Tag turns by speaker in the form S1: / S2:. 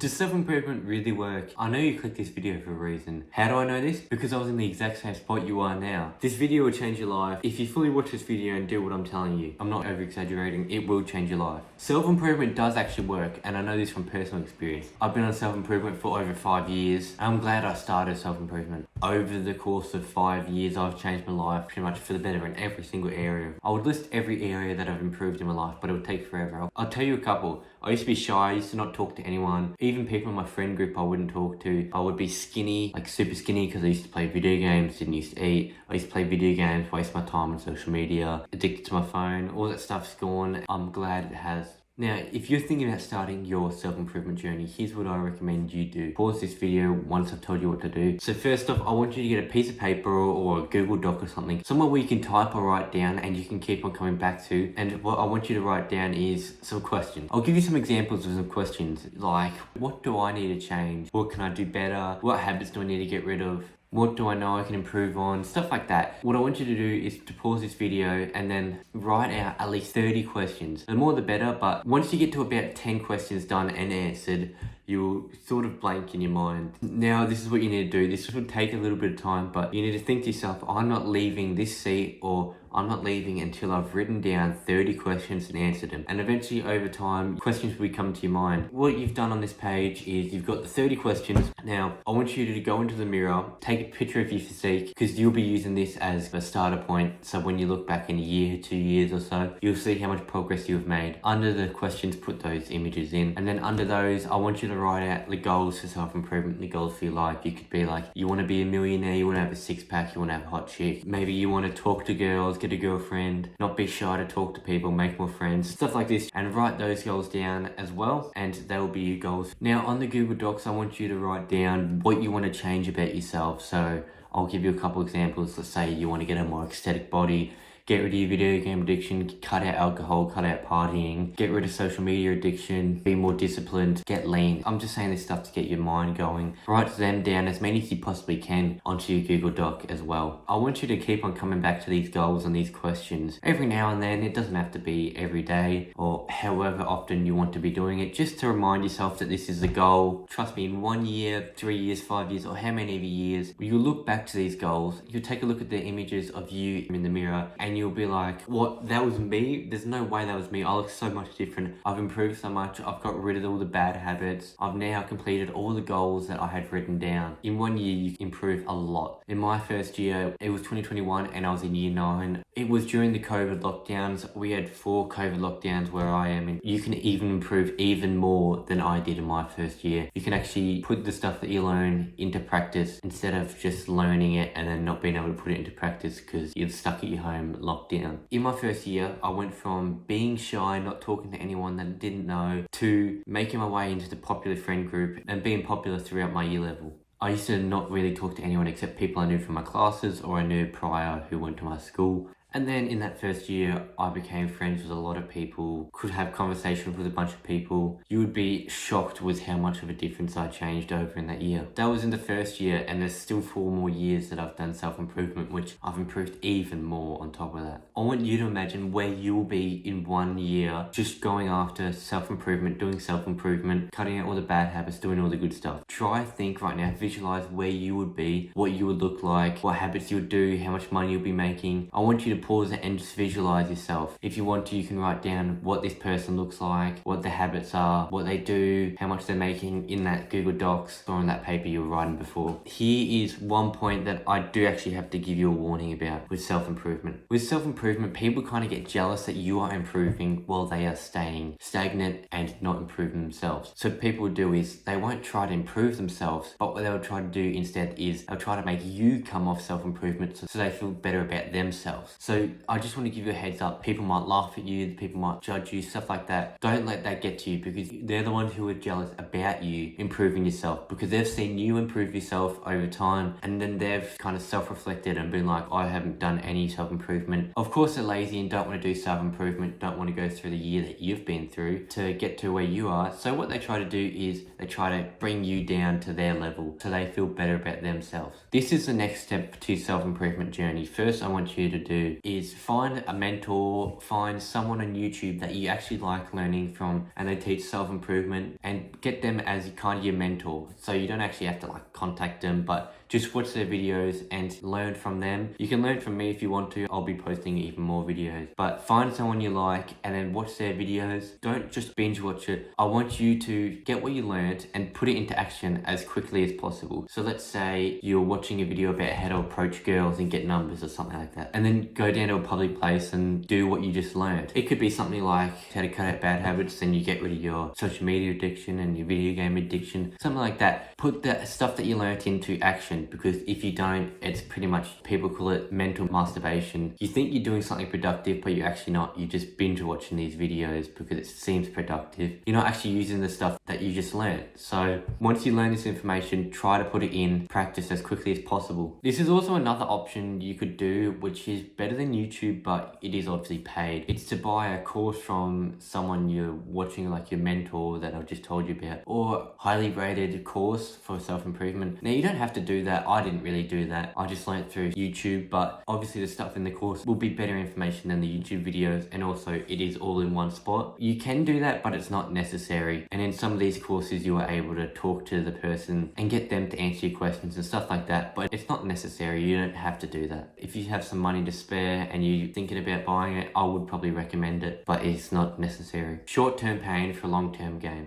S1: Does self-improvement really work? I know you clicked this video for a reason. How do I know this? Because I was in the exact same spot you are now. This video will change your life. If you fully watch this video and do what I'm telling you, I'm not over-exaggerating, it will change your life. Self-improvement does actually work, and I know this from personal experience. I've been on self-improvement for over 5 years. I'm glad I started self-improvement. Over the course of 5 years, I've changed my life pretty much for the better in every single area. I would list every area that I've improved in my life, but it would take forever. I'll tell you a couple. I used to be shy, I used to not talk to anyone. Even people in my friend group I wouldn't talk to. I would be skinny, like super skinny, because I used to play video games, didn't used to eat. I used to play video games, waste my time on social media, addicted to my phone. All that stuff's gone. I'm glad it has. Now, if you're thinking about starting your self-improvement journey, here's what I recommend you do. Pause this video once I've told you what to do. So first off, I want you to get a piece of paper or a Google Doc or something, somewhere where you can type or write down and you can keep on coming back to. And what I want you to write down is some questions. I'll give you some examples of some questions, like, what do I need to change? What can I do better? What habits do I need to get rid of? What do I know I can improve on? Stuff like that. What I want you to do is to pause this video and then write out at least 30 questions. The more the better, but once you get to about 10 questions done and answered, you'll sort of blank in your mind. Now, this is what you need to do. This will take a little bit of time, but you need to think to yourself, I'm not leaving this seat, or I'm not leaving until I've written down 30 questions and answered them. And eventually, over time, questions will come to your mind. What you've done on this page is you've got the 30 questions. Now, I want you to go into the mirror, take a picture of your physique, because you'll be using this as a starter point. So when you look back in a year, 2 years or so, you'll see how much progress you've made. Under the questions, put those images in. And then under those, I want you to write out the goals for self-improvement, the goals for your life. You could be like, you want to be a millionaire, you want to have a six-pack, you want to have a hot chick. Maybe you want to talk to girls, get a girlfriend, not be shy to talk to people, make more friends, stuff like this. And write those goals down as well, and they will be your goals. Now, on the Google Docs, I want you to write down what you want to change about yourself. So I'll give you a couple examples. Let's say you want to get a more aesthetic body, get rid of your video game addiction, cut out alcohol, cut out partying, get rid of social media addiction, be more disciplined, get lean. I'm just saying this stuff to get your mind going. Write them down, as many as you possibly can, onto your Google Doc as well. I want you to keep on coming back to these goals and these questions every now and then. It doesn't have to be every day or however often you want to be doing it, just to remind yourself that this is a goal. Trust me, in 1 year, 3 years, 5 years, or how many of years, you'll look back to these goals, you'll take a look at the images of you in the mirror, and you'll be like, what, that was me? There's no way that was me. I look so much different. I've improved so much. I've got rid of all the bad habits. I've now completed all the goals that I had written down. In 1 year, you improve a lot. In my first year, it was 2021 and I was in year 9. It was during the COVID lockdowns. We had 4 COVID lockdowns where I am, and you can even improve even more than I did in my first year. You can actually put the stuff that you learn into practice instead of just learning it and then not being able to put it into practice because you're stuck at your home locked down. In my first year, I went from being shy, not talking to anyone that I didn't know, to making my way into the popular friend group and being popular throughout my year level. I used to not really talk to anyone except people I knew from my classes or I knew prior who went to my school. And then in that first year, I became friends with a lot of people, could have conversations with a bunch of people. You would be shocked with how much of a difference I changed over in that year. That was in the first year, and there's still 4 more years that I've done self-improvement, which I've improved even more on top of that. I want you to imagine where you'll be in 1 year, just going after self-improvement, doing self-improvement, cutting out all the bad habits, doing all the good stuff. Try, think right now, visualize where you would be, what you would look like, what habits you would do, how much money you'll be making. I want you to pause it and just visualize yourself. If you want to, you can write down what this person looks like, what their habits are, what they do, how much they're making in that Google Docs or on that paper you were writing before. Here is one point that I do actually have to give you a warning about with self-improvement. With self-improvement, people kind of get jealous that you are improving while they are staying stagnant and not improving themselves. So what people do is they won't try to improve themselves, but what they'll try to do instead is they'll try to make you come off self-improvement so they feel better about themselves. So I just want to give you a heads up. People might laugh at you, people might judge you, stuff like that. Don't let that get to you, because they're the ones who are jealous about you improving yourself, because they've seen you improve yourself over time, and then they've kind of self-reflected and been like, I haven't done any self-improvement. Of course they're lazy and don't want to do self-improvement, don't want to go through the year that you've been through to get to where you are. So what they try to do is they try to bring you down to their level so they feel better about themselves. This is the next step to self-improvement journey. First, I want you to do is find a mentor, find someone on YouTube that you actually like learning from and they teach self-improvement, and get them as kind of your mentor. So you don't actually have to like contact them, but just watch their videos and learn from them. You can learn from me if you want to. I'll be posting even more videos. But find someone you like and then watch their videos. Don't just binge watch it. I want you to get what you learned and put it into action as quickly as possible. So let's say you're watching a video about how to approach girls and get numbers or something like that. And then go down to a public place and do what you just learned. It could be something like how to cut out bad habits, then you get rid of your social media addiction and your video game addiction. Something like that. Put the stuff that you learned into action, because if you don't, it's pretty much, people call it mental masturbation. You think you're doing something productive, but you're actually not. You're just binge watching these videos because it seems productive. You're not actually using the stuff that you just learned. So once you learn this information, try to put it in practice as quickly as possible. This is also another option you could do, which is better than YouTube, but it is obviously paid. It's to buy a course from someone you're watching, like your mentor that I've just told you about, or highly rated course for self-improvement. Now you don't have to do that. I didn't really do that. I just learned through YouTube, but obviously the stuff in the course will be better information than the YouTube videos, and also it is all in one spot. You can do that, but it's not necessary. And in some of these courses you are able to talk to the person and get them to answer your questions and stuff like that, but it's not necessary. You don't have to do that. If you have some money to spare and you're thinking about buying it, I would probably recommend it, but it's not necessary. Short-term pain for long-term gain.